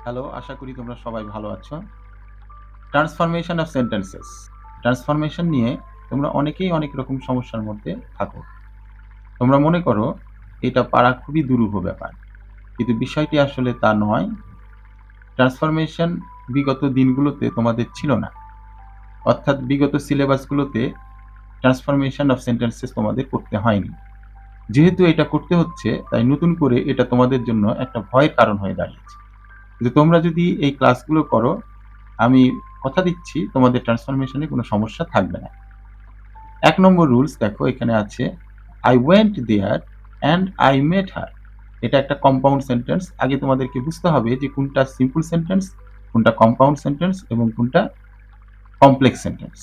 Hello, আশা করি তোমরা সবাই ভালো আছো। Transformation of sentences. ট্রান্সফরমেশন নিয়ে তোমরা অনেকেই অনেক রকম সমস্যার মধ্যে থাকো। তোমরা মনে করো এটা পারা খুবই দুরূহ ব্যাপার। কিন্তু বিষয়টি আসলে তা নয়। ট্রান্সফরমেশন বিগত দিনগুলোতে তোমাদের ছিল না। অর্থাৎ বিগত সিলেবাসগুলোতে ট্রান্সফরমেশন অফ সেন্টেন্সেস তোমাদের করতে হয়নি। যেহেতু এটা করতে হচ্ছে, তাই নতুন করে এটা তোমাদের জন্য একটা ভয়ের কারণ হয়ে দাঁড়িয়েছে। কিন্তু তোমরা যদি এই ক্লাসগুলো করো, আমি কথা দিচ্ছি তোমাদের ট্রান্সফরমেশনে কোনো সমস্যা থাকবে না। ১ নম্বর রুলস দেখো এখানে আছে, I went there and I met her. এটা একটা কম্পাউন্ড সেন্টেন্স। আগে তোমাদেরকে বুঝতে হবে যে কোনটা সিম্পল সেন্টেন্স, কোনটা কম্পাউন্ড সেন্টেন্স এবং কোনটা কমপ্লেক্স সেন্টেন্স।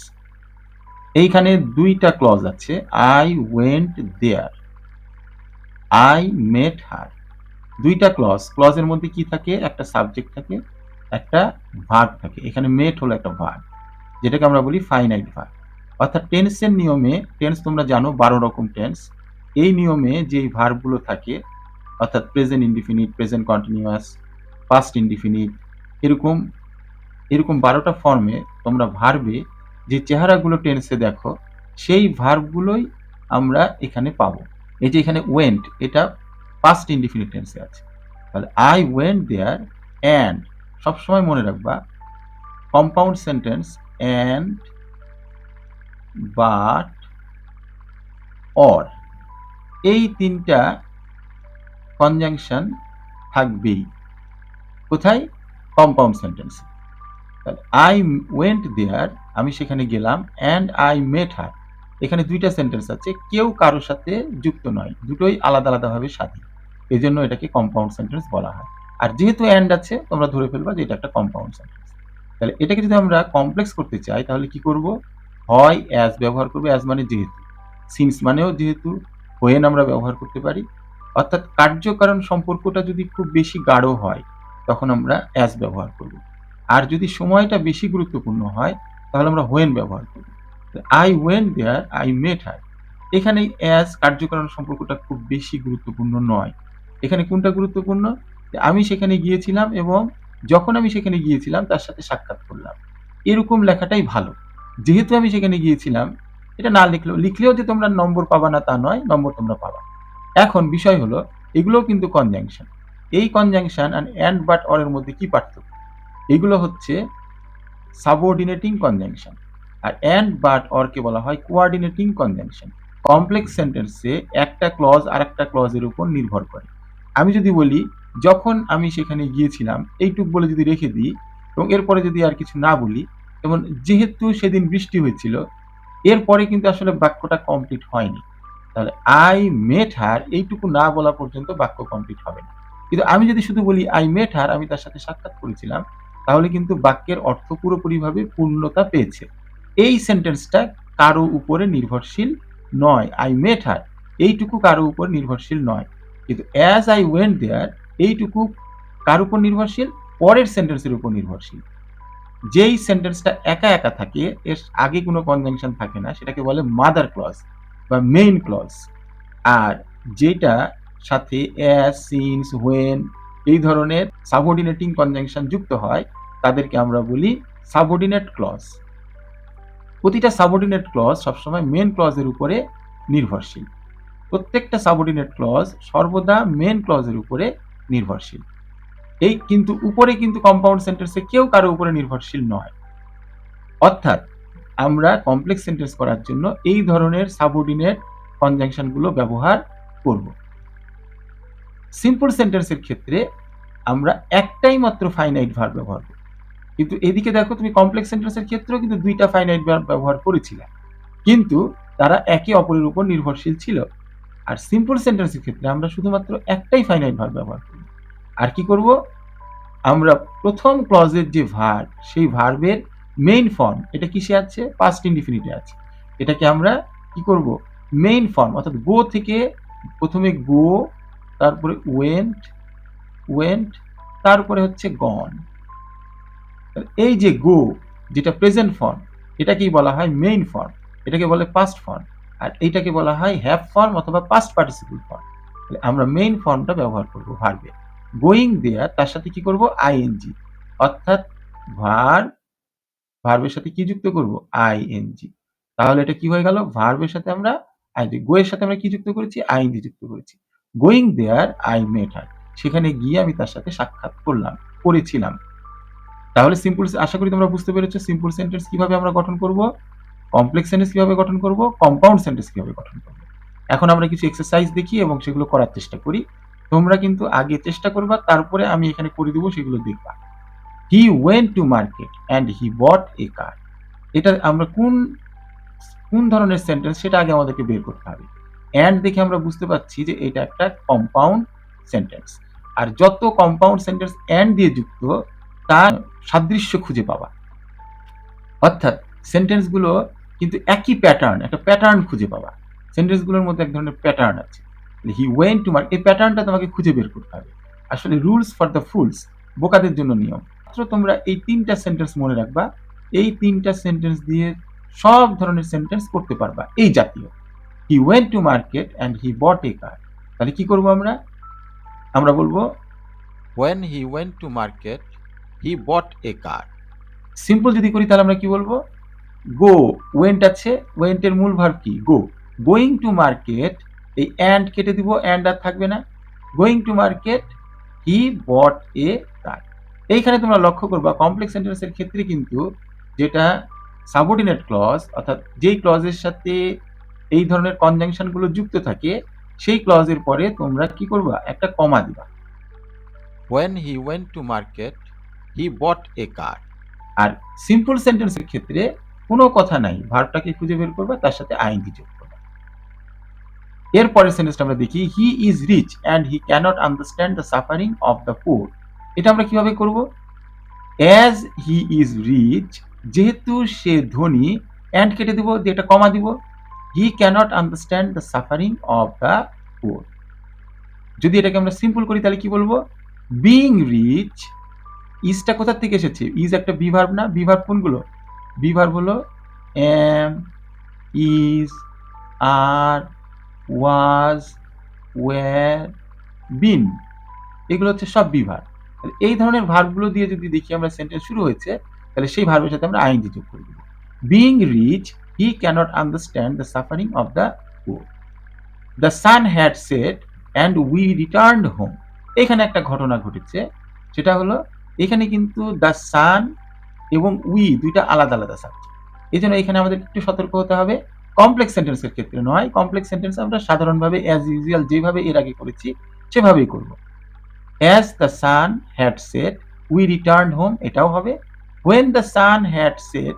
এইখানে ২ টা ক্লজ আছে, I went there, I met her। ২ টা ক্লজ। ক্লজের মধ্যে কি থাকে? একটা সাবজেক্ট থাকে, একটা ভার্ব থাকে। এখানে মেট হলো একটা ভার্ব, যেটাকে আমরা বলি ফাইনাইট ভার্ব। অর্থাৎ টেন্সের নিয়মে, টেন্স তোমরা জানো ১২ রকম টেন্স। এই নিয়মে যেই ভার্বগুলো থাকে, অর্থাৎ present indefinite, present continuous, past indefinite, এরকম এরকম ১২ টা ফর্মে তোমরা ভার্বে যে চেহারাগুলো টেন্সে দেখো, সেই ভার্বগুলোই আমরা এখানে পাবো। এই যে এখানে ওয়েন্ট, এটা পাস্ট ইনডিফিনিট টেন্সে আছে। তাহলে আই ওয়েন্ট দেয়ার অ্যান্ড, সবসময় মনে রাখবা compound sentence and, but, or, এই ৩ টা কনজাংশন থাকবেই। কোথায়? কম্পাউন্ড সেন্টেন্সে। তাহলে আই ওয়েন্ট দেয়ার, আমি সেখানে গেলাম, অ্যান্ড আই মেট হার, এখানে ২ টা সেন্টেন্স আছে, কেউ কারো সাথে যুক্ত নয়, দুটোই আলাদা আলাদাভাবে স্বাধীন। এজন্য এটাকে কম্পাউন্ড সেন্টেন্স বলা হয়। আর যেহেতু অ্যান্ড আছে, তোমরা ধরে ফেলবা যে এটা একটা কম্পাউন্ড সেন্টেন্স। তাহলে এটাকে যদি আমরা কমপ্লেক্স করতে চাই, তাহলে কি করব? হয় অ্যাজ ব্যবহার করব, অ্যাজ মানে যেহেতু, সিন্স মানেও যেহেতু, হোয়েন আমরা ব্যবহার করতে পারি। অর্থাৎ কার্যকারণ সম্পর্কটা যদি খুব বেশি গাঢ় হয়, তখন আমরা অ্যাজ ব্যবহার করব। আর যদি সময়টা বেশি গুরুত্বপূর্ণ হয়, তাহলে আমরা হোয়েন ব্যবহার করব। I went there, I met her, এখানে অ্যাজ কার্যকারণ সম্পর্কটা খুব বেশি গুরুত্বপূর্ণ নয়। এখানে কোনটা গুরুত্বপূর্ণ? আমি সেখানে গিয়েছিলাম এবং যখন আমি সেখানে গিয়েছিলাম তার সাথে সাক্ষাৎ করলাম, এরকম লেখাটাই ভালো। যেহেতু আমি সেখানে গিয়েছিলাম, এটা না লিখলেও যে তোমরা নম্বর পাবা না তা নয়, নম্বর তোমরা পাবা। এখন বিষয় হলো, এগুলোও কিন্তু কনজাংশন। এই কনজাংশন অ্যান্ড বাট অর এর মধ্যে কি পার্থক্য? এগুলো হচ্ছে সাবঅর্ডিনেটিং কনজাংশন, আর অ্যান্ড বাট অর কে বলা হয় কোঅর্ডিনেটিং কনজাংশন। কমপ্লেক্স সেন্টেন্সে একটা ক্লজ আরেকটা ক্লজের উপর নির্ভর করে। আমি যদি বলি যখন আমি সেখানে গিয়েছিলাম, এইটুক বলে যদি রেখে দিই এবং এরপরে যদি আর কিছু না বলি, যেমন যেহেতু সেদিন বৃষ্টি হয়েছিল, এরপরে কিন্তু আসলে বাক্যটা কমপ্লিট হয়নি। তাহলে আই মেট হার, এইটুকু না বলা পর্যন্ত বাক্য কমপ্লিট হবে না। কিন্তু আমি যদি শুধু বলি আই মেট হার, আমি তার সাথে সাক্ষাৎ করেছিলাম, তাহলে কিন্তু বাক্যের অর্থ পুরোপুরিভাবে পূর্ণতা পেয়েছে। এই সেন্টেন্সটা কারো উপরে নির্ভরশীল নয়। আই মেট হার, এইটুকু কারো উপর নির্ভরশীল নয়। কিন্তু অ্যাজ আই ওয়েন্ট দেয়ার, এইটুকু কার উপর নির্ভরশীল? পরের সেন্টেন্সের উপর নির্ভরশীল। যেই সেন্টেন্সটা একা একা থাকে, এর আগে কোনো কনজাংশন থাকে না, সেটাকে বলে মাদার ক্লজ বা মেইন ক্লজ। আর যেটা সাথে অ্যাজ, সিন্স, হোয়েন এই ধরনের সাবঅর্ডিনেটিং কনজাংশন যুক্ত হয়, তাদেরকে আমরা বলি সাবঅর্ডিনেট ক্লজ। প্রতিটা সাবঅর্ডিনেট ক্লজ সবসময় মেন ক্লজের উপরে নির্ভরশীল। প্রত্যেকটা সাবঅর্ডিনেট ক্লজ সর্বদা মেন ক্লজের উপরে নির্ভরশীল। এই কিন্তু উপরে কিন্তু কম্পাউন্ড সেন্টেন্সে কেউ কারো উপরে নির্ভরশীল নয়। অর্থাৎ আমরা কমপ্লেক্স সেন্টেন্স করার জন্য এই ধরনের সাবঅর্ডিনেট কনজাংশনগুলো ব্যবহার করব। সিম্পল সেন্টেন্সের ক্ষেত্রে আমরা একটাই মাত্র ফাইনাইট ভার্ব ব্যবহার করব। কিন্তু এদিকে দেখো, তুমি কমপ্লেক্স সেন্টেন্সের ক্ষেত্রেও কিন্তু ২ টা ফাইনাইট ভার্ব ব্যবহার করেছিলে, কিন্তু তারা একে অপরের উপর নির্ভরশীল ছিল। আর সিম্পল সেন্টেন্সের ক্ষেত্রে আমরা শুধুমাত্র একটাই ফাইনাইট ভার্ব ব্যবহার করব। আর কি করব? আমরা প্রথম ক্লজের যে ভার্ব, সেই ভার্বের মেইন ফর্ম, এটা কিসে আছে? পাস্ট ইনডিফিনিটে আছে। এটাকে আমরা কি করব? মেইন ফর্ম, অর্থাৎ গো থেকে প্রথমে গো, তারপরে ওয়েন্ট, ওয়েন্ট, তারপরে হচ্ছে গন। এই যে গো, যেটা প্রেজেন্ট ফর্ম, এটাকেই বলা হয় মেইন ফর্ম, এটাকে বলে পাস্ট ফর্ম। আর এইটাকে বলা হয় হ্যাভ ফর্ম অথবা পাস্ট পার্টিসিপল ফর্ম। আমরা মেইন ফর্মটা ব্যবহার করব ভার্বে। গোয়িং দেয়ার তার সাথে কি করব আইএনজি, অর্থাৎ ভার্বের সাথে কি যুক্ত করব আইএনজি। তাহলে এটা কি হয়ে গেল, ভার্বের সাথে আমরা আইএনজি, গো এর সাথে আমরা কি যুক্ত করেছি আইএনজি যুক্ত করেছি। গোয়িং দেয়ার আই মেট হার, সেখানে গিয়ে আমি তার সাথে সাক্ষাৎ করেছিলাম। তাহলে সিম্পল, আশা করি তোমরা বুঝতে পেরেছো সিম্পল সেন্টেন্স কিভাবে আমরা গঠন করব, কমপ্লেক্স সেন্টেন্স কিভাবে গঠন করব, কম্পাউন্ড সেন্টেন্স কিভাবে গঠন করব। এখন আমরা কিছু এক্সারসাইজ দেখি এবং সেগুলো করার চেষ্টা করি। তোমরা কিন্তু আগে চেষ্টা করবা, তারপরে আমি এখানে করে দেব, সেগুলো দেখবা। He went to market and he bought a car. এটা আমরা কোন ধরনের সেন্টেন্স সেটা আগে আমাদেরকে বের করতে হবে। অ্যান্ড দেখে আমরা বুঝতে পারছি যে এটা একটা কম্পাউন্ড সেন্টেন্স। আর যত কম্পাউন্ড সেন্টেন্স অ্যান্ড দিয়ে যুক্ত তার সাদৃশ্য খুঁজে পাবা, অর্থাৎ সেন্টেন্স গুলো কিন্তু একই প্যাটার্ন, একটা প্যাটার্ন খুঁজে পাবা। সেন্টেন্স গুলোর মধ্যে এক ধরনের প্যাটার্ন আছে। হি ওয়েন্ট টু মার্কেট, এই প্যাটার্নটা তোমাকে খুঁজে বের করতে হবে। আসলে রুলস ফর দ্য ফুলস, বোকাদের জন্য নিয়ম। মাত্র তোমরা এই তিনটা সেন্টেন্স মনে রাখবা, এই তিনটা সেন্টেন্স দিয়ে সব ধরনের সেন্টেন্স করতে পারবা এই জাতীয়। He went to market and he bought a car. তাহলে কি করব আমরা, আমরা বলবো When he went to market, he bought a car. Simple যদি করি তাহলে আমরা কি বলবো, গো, ওয়েন্ট আছে, ওয়েন্টের মূল ভার্ব কি গো, গোয়িং টু মার্কেট, এই অ্যান্ড কেটে দিব, অ্যান্ড আর থাকবে না, going to market he bought a কার। এইখানে তোমরা লক্ষ্য করবা কমপ্লেক্স সেন্টেন্সের ক্ষেত্রে কিন্তু যেটা সাবঅর্ডিনেট ক্লজ, অর্থাৎ যেই ক্লজের সাথে এই ধরনের কনজাংশন গুলো যুক্ত থাকে সেই ক্লজের পরে তোমরা কি করবা, একটা কমা দিবা। When he went to market, he bought a car. আর সিম্পল সেন্টেন্সের ক্ষেত্রে কোনো কথা নাই, ভার্বটাকে খুঁজে বের করবা, তার সাথে আইএনজি যোগ করবা। এর পরের সেন্টেন্সটা আমরা দেখি, he is rich and he cannot understand the suffering of the poor. এটা আমরা কিভাবে করব, অ্যাজ হি ইজ রিচ, যেহেতু সে ধনী, অ্যান্ড কেটে দিব, দিয়ে একটা কমা দিব, he cannot understand the suffering of the poor. যদি এটাকে আমরা সিম্পল করি তাহলে কি বলবো, বিং রিচ, ইজটা কোথা থেকে এসেছে, ইজ একটা বিভার্ব না, বিভার্ব কোনগুলো, বিভার্ব হলো am, is, are, was, were, been, এগুলো হচ্ছে সব বিভার্ব। এই ধরনের ভার্বগুলো দিয়ে যদি দেখি আমরা সেন্টেন্স শুরু হয়েছে, তাহলে সেই ভার্বের সাথে আমরা আইএনজি যোগ করে দেব। Being rich he cannot understand the suffering of the poor. The sun had set and we returned home. এখানে একটা ঘটনা ঘটেছে, সেটা হলো এখানে কিন্তু দ্য সান এবং উই দুইটা আলাদা আলাদা সাবজেক্ট। এই জন্য এখানে আমাদের একটু সতর্ক হতে হবে, কমপ্লেক্স সেন্টেন্সের ক্ষেত্রে নয়। কমপ্লেক্স সেন্টেন্স আমরা সাধারণভাবে অ্যাজ ইউজুয়াল যেভাবে এর আগে করেছি সেভাবেই করব। As the sun had said we returned home, এটাও হবে। When the sun had said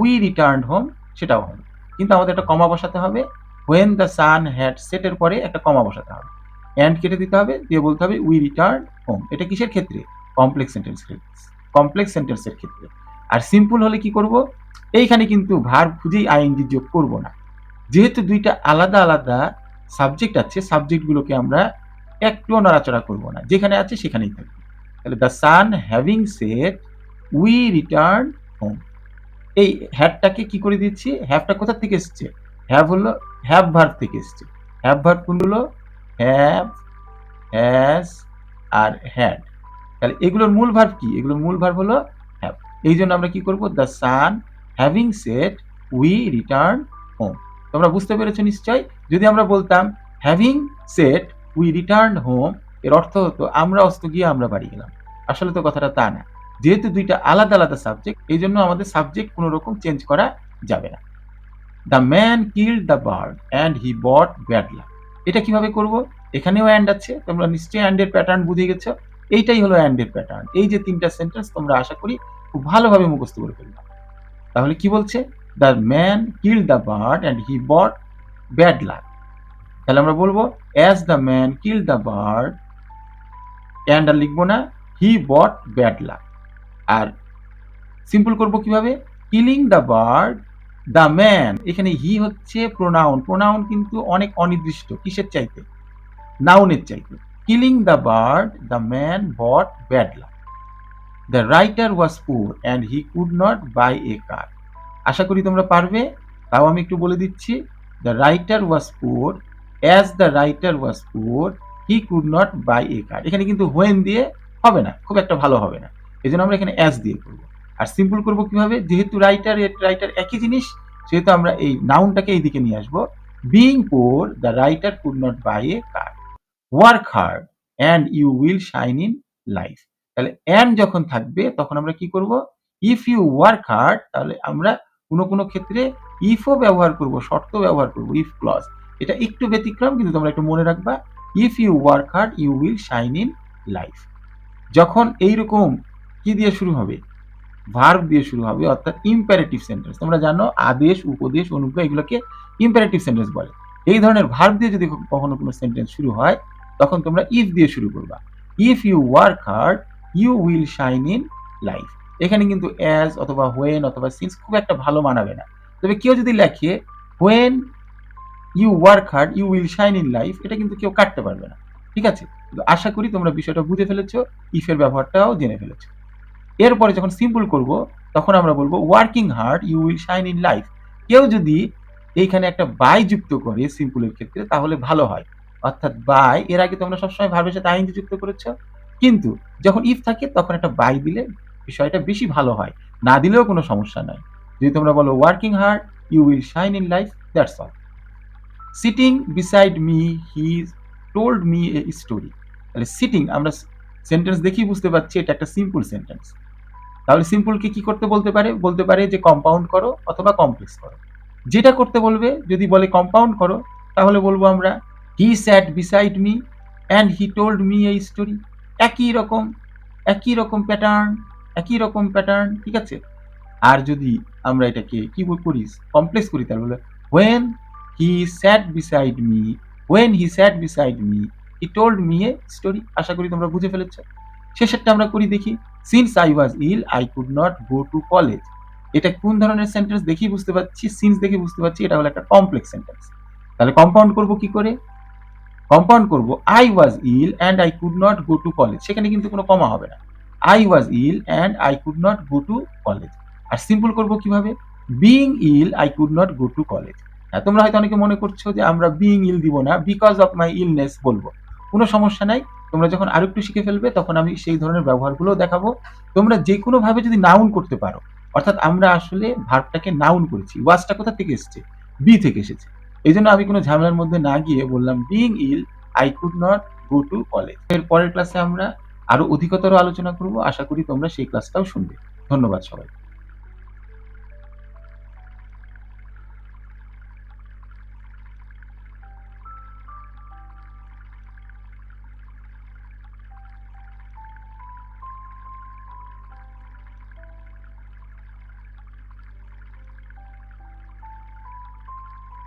we returned home, সেটাও হবে। কিন্তু আমাদের একটা কমা বসাতে হবে, হোয়েন দ্য সান হ্যাড সেটের পরে একটা কমা বসাতে হবে, অ্যান্ড কেটে দিতে হবে, দিয়ে বলতে হবে উই রিটার্ন হোম। এটা কিসের ক্ষেত্রে, কমপ্লেক্স সেন্টেন্সের ক্ষেত্রে। আর সিম্পল হলে কি করব, এইখানে কিন্তু ভার্ব খুঁজেই আইএনজি যোগ করব না, যেহেতু দুইটা আলাদা আলাদা সাবজেক্ট আছে, সাবজেক্টগুলোকে আমরা একটুও নড়াচড়া করব না, যেখানে আছে সেখানেই থাকবে। তাহলে the sun having said we return home, এই হ্যাভটাকে কি করে দিচ্ছি, হ্যাভটা কোথা থেকে এসছে, হ্যাভ হলো হ্যাভ ভার্ব থেকে এসছে। হ্যাভ ভার্ব কোনগুলো, হ্যাভ, হ্যাজ আর হ্যাড। তাহলে এগুলোর মূল ভার্ব কি, এগুলোর মূল ভার্ব হলো হ্যাভ। এই জন্য আমরা কি করব, the sun having said we return home. তোমরা বুঝতে পেরেছো নিশ্চয়। যদি আমরা বলতাম having said we return home, এর অর্থ হতো আমরা অস্ত গিয়ে আমরা বাড়ি গেলাম। আসলে তো কথাটা তা না, যেহেতু দুইটা আলাদা আলাদা সাবজেক্ট, এই জন্য আমাদের সাবজেক্ট কোনো রকম চেঞ্জ করা যাবে না। The man killed the bird and he bought bad luck. এটা কিভাবে করব, এখানেও অ্যান্ড আছে, তোমরা নিশ্চয়ই অ্যান্ডের প্যাটার্ন বুঝে গেছো। এইটাই হলো অ্যান্ডের প্যাটার্ন। এই যে তিনটা সেন্টেন্স তোমরা আশা করি খুব ভালোভাবে মুখস্থ করে ফেলবে। তাহলে কি বলছে, the man killed the bird and he bought bad luck. তাহলে আমরা বলবো as the man killed the bird, and আর লিখবো না, হি বট ব্যাড লাক। আর সিম্পল করব কিভাবে, killing the bird, the man, এখানে হি হচ্ছে প্রোনাউন, প্রোনাউন কিন্তু অনেক অনির্দিষ্ট, কিসের চাইতে, নাউনের চাইতে। Killing the bird, the man bought bad luck. The writer was poor and he could not buy a car. আশা করি তোমরা পারবে, তাও আমি একটু বলে দিচ্ছি। দ্য রাইটার ওয়াজ পুর, অ্যাজ দ্য রাইটার ওয়াজ পুর হি কুড নট বাই এ কার। এখানে কিন্তু হোয়েন দিয়ে হবে না, খুব একটা ভালো হবে না। এজন্য আমরা এখানে অ্যাজ দিয়ে করব। আর সিম্পল করব কিভাবে? যেহেতু রাইটার একই জিনিস, সেহেতু আমরা এই নাউনটাকে এইদিকে নিয়ে আসবো। Being poor the writer could not buy a car. Work hard and you will shine in life. তাহলে অ্যান্ড যখন থাকবে তখন আমরা কি করব? ইফ ইউ ওয়ার্ক হার্ড, তাহলে আমরা কোনো ক্ষেত্রে ইফও ব্যবহার করব, শর্ত ব্যবহার করব, ইফ ক্লজ। এটা একটু ব্যতিক্রম, কিন্তু তোমরা একটু মনে রাখবা, if you work hard you will shine in life. যখন এইরকম কি দিয়ে শুরু হবে? ভার্ব দিয়ে শুরু হবে, অর্থাৎ ইম্পারেটিভ সেন্টেন্স। তোমরা জানো আদেশ, উপদেশ, অনুজ্ঞা এগুলোকে ইম্পারেটিভ সেন্টেন্স বলে। এই ধরনের ভার্ব দিয়ে যদি কখনো কোনো সেন্টেন্স শুরু হয়, তখন তোমরা ইফ দিয়ে শুরু করবা। If you work hard you will shine in life. এখানে কিন্তু অ্যাজ অথবা হোয়েন অথবা সিন্স খুব একটা ভালো মানাবে না। তবে কেউ যদি লেখে when you work hard you will shine in life, এটা কিন্তু কেউ কাটতে পারবে না। ঠিক আছে? তো আশা করি তোমরা বিষয়টা বুঝে ফেলেছো, ইফের ব্যবহারটাও জেনে ফেলেছো। এরপরে যখন সিম্পল করব, তখন আমরা বলবো working hard you will shine in life. কেউ যদি এইখানে একটা বাই যুক্ত করে সিম্পলের ক্ষেত্রে, তাহলে ভালো হয়। অর্থাৎ বাই, এর আগে তোমরা সবসময় ভার্বের সাথে আইএনজি যুক্ত করেছো, কিন্তু যখন ইফ থাকে তখন একটা বাই দিলে বিষয়টা বেশি ভালো হয়। না দিলেও কোনো সমস্যা নাই। যদি তোমরা বলো working hard you will shine in life, that's all. Sitting beside me he told me a story. তাহলে সিটিং আমরা সেন্টেন্স দেখেই বুঝতে পারছি এটা একটা সিম্পল সেন্টেন্স। তাহলে সিম্পলকে কি করতে বলতে পারে? বলতে পারে যে কম্পাউন্ড করো অথবা কমপ্লেক্স করো। যেটা করতে বলবে, যদি বলে কম্পাউন্ড করো, তাহলে বলবো আমরা he sat beside me and he told me a story. একই রকম, একই রকম প্যাটার্ন, ঠিক আছে? আর যদি আমরা এটাকে কি করি, কমপ্লেক্স করি, তাহলে বলে when he sat beside me when he sat beside me he told me a story। আশা করি তোমরা বুঝে ফেলেছো। শেষেরটা আমরা করি দেখি। since I was ill I could not go to college। এটা কোন ধরনের সেন্টেন্স দেখেই বুঝতে পারছি, সিন্স দেখে বুঝতে পারছি এটা হলো একটা কমপ্লেক্স সেন্টেন্স। তাহলে কম্পাউন্ড করব কি করে? কম্পাউন্ড করব I was ill and I could not go to college। সেখানে কিন্তু কোনো কমা হবে না। I was ill and I could not go to college। আর সিম্পল করব কিভাবে? being ill I could not go to college। তোমরা হয়তো অনেকে মনে করছো যে আমরা being ill দিব না, because of my illness বলবো। কোনো সমস্যা নাই। তোমরা যখন আরেকটু শিখে ফেলবে তখন আমি সেই ধরনের ব্যবহারগুলো দেখাবো। তোমরা যেকোনো ভাবে যদি নাউন করতে পারো, অর্থাৎ আমরা আসলে ভার্বটাকে নাউন করেছি। ওয়াজটা কোথা থেকে এসেছে? বি থেকে এসেছে। এইজন্য আমি কোনো ঝামেলার মধ্যে না গিয়ে বললাম being ill I could not go to college। এর পরের ক্লাসে আমরা আরো অধিকতর আলোচনা করব। আশা করি তোমরা সেই ক্লাসটাও শুনবে। ধন্যবাদ সবাই।